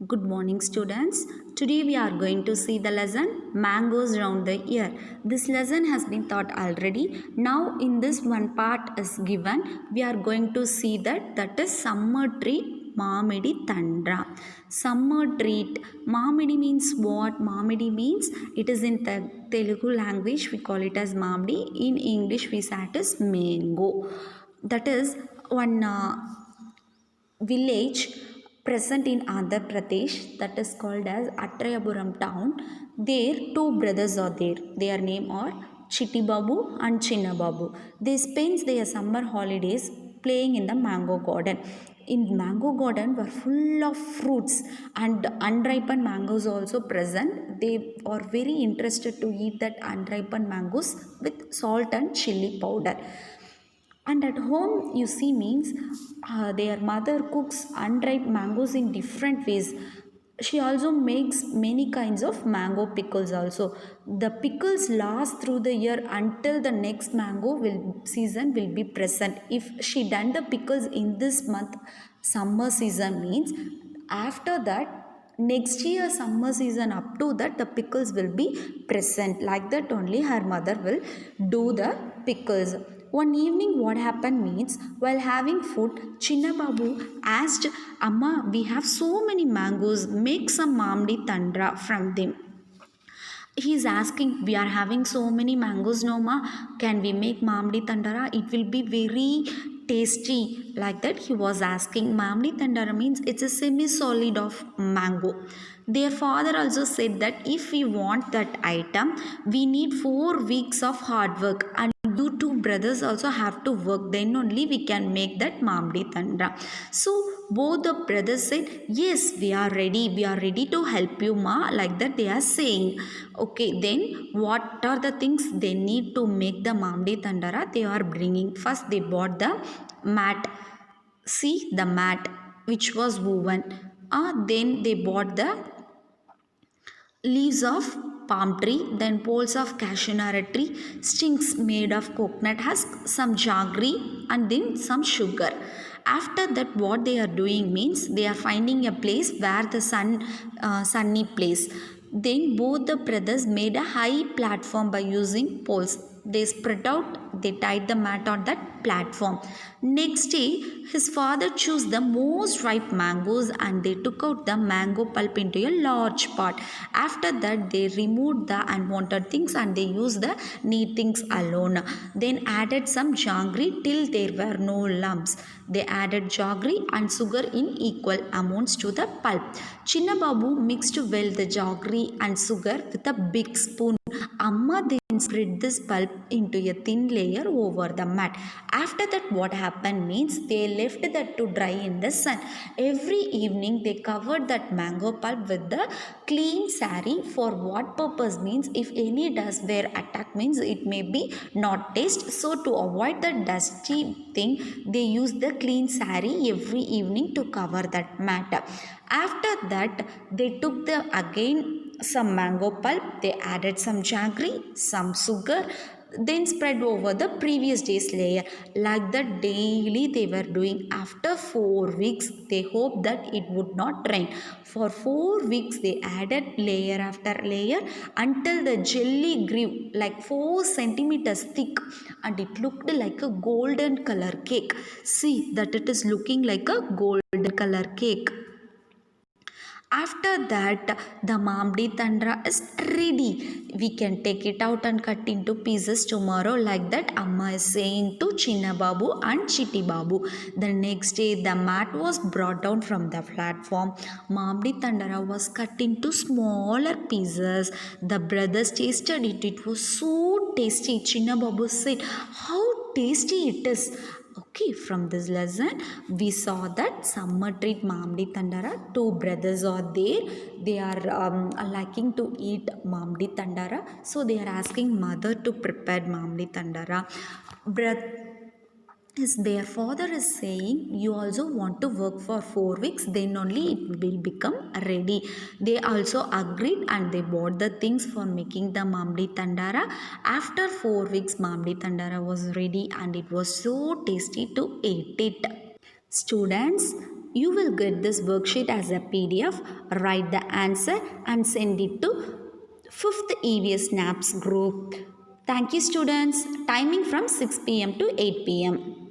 Good morning, students. Today we are going to see the lesson Mangoes Round the Year. This lesson has been taught already. Now, in this one part is given, we are going to see that is summer treat Mamidi Tandra. Summer treat. Mamidi means what? Mamidi means it is in Telugu language we call it as Mamidi. In English we say it as mango. That is one village present in Andhra Pradesh that is called as Atrayapuram town. There two brothers are there. Their name are Chitti Babu and Chinna Babu. They spend their summer holidays playing in the mango garden. In mango garden were full of fruits and unripened mangoes also present. They are very interested to eat that unripened mangoes with salt and chili powder. And at home, you see, means their mother cooks unripe mangoes in different ways. She also makes many kinds of mango pickles also. The pickles last through the year until the next season will be present. If she done the pickles in this month, summer season means after that next year summer season up to that the pickles will be present. Like that only her mother will do the pickles. One evening what happened means while having food, Chinna Babu asked, Amma, we have so many mangoes, make some mamdi tandra from them. He's asking, we are having so many mangoes, no ma, can we make mamdi tandara? It will be very tasty. Like that he was asking. Mamdi tandara means it's a semi solid of mango. Their father also said that if we want that item, we need 4 weeks of hard work, and you two brothers also have to work, then only we can make that mamdi tandra. So both the brothers said, yes, we are ready to help you ma. Like that they are saying. Okay, then what are the things they need to make the mamdi tandara? They are bringing. First they bought the mat. See the mat which was woven. Then they bought the leaves of palm tree, then poles of cashew nut tree, sticks made of coconut husk, some jaggery, and then some sugar. After that what they are doing means they are finding a place where the sunny place. Then both the brothers made a high platform by using poles. They spread out, they tied the mat on that platform. Next day his father chose the most ripe mangoes and they took out the mango pulp into a large pot. After that they removed the unwanted things and they used the neat things alone. Then added some jaggery till there were no lumps. They added jaggery and sugar in equal amounts to the pulp. Chinna Babu mixed well the jaggery and sugar with a big spoon. Amma then spread this pulp into a thin layer over the mat. After that what happened means they left that to dry in the sun. Every evening they covered that mango pulp with the clean sari. For what purpose means if any dust were attack means it may be not taste. So to avoid the dusty thing they use the clean sari every evening to cover that mat. After that they took the again some mango pulp, they added some jaggery, some sugar, then spread over the previous day's layer. Like that daily they were doing. After 4 weeks they hoped that it would not rain. For 4 weeks they added layer after layer until the jelly grew like 4 centimeters thick and it looked like a golden color cake. See that it is looking like a golden color cake. After that the mamdi tandra is ready. We can take it out and cut into pieces tomorrow. Like that Amma is saying to Chinna Babu and Chitti Babu. The next day the mat was brought down from the platform. Mamdi tandara was cut into smaller pieces. The brothers tasted it. It was so tasty. Chinna Babu said, how tasty it is. Okay, from this lesson we saw that summer treat mamdi tandara. Two brothers are there. They are liking to eat mamdi tandara, so they are asking mother to prepare mamdi tandara. Is their father is saying, you also want to work for 4 weeks, then only it will become ready. They also agreed and they bought the things for making the mamdi tandara. After 4 weeks mamdi tandara was ready and it was so tasty to eat it. Students, You will get this worksheet as a PDF, write the answer and send it to 5th EVS NAPS group. Thank you students. Timing from 6 p.m. to 8 p.m.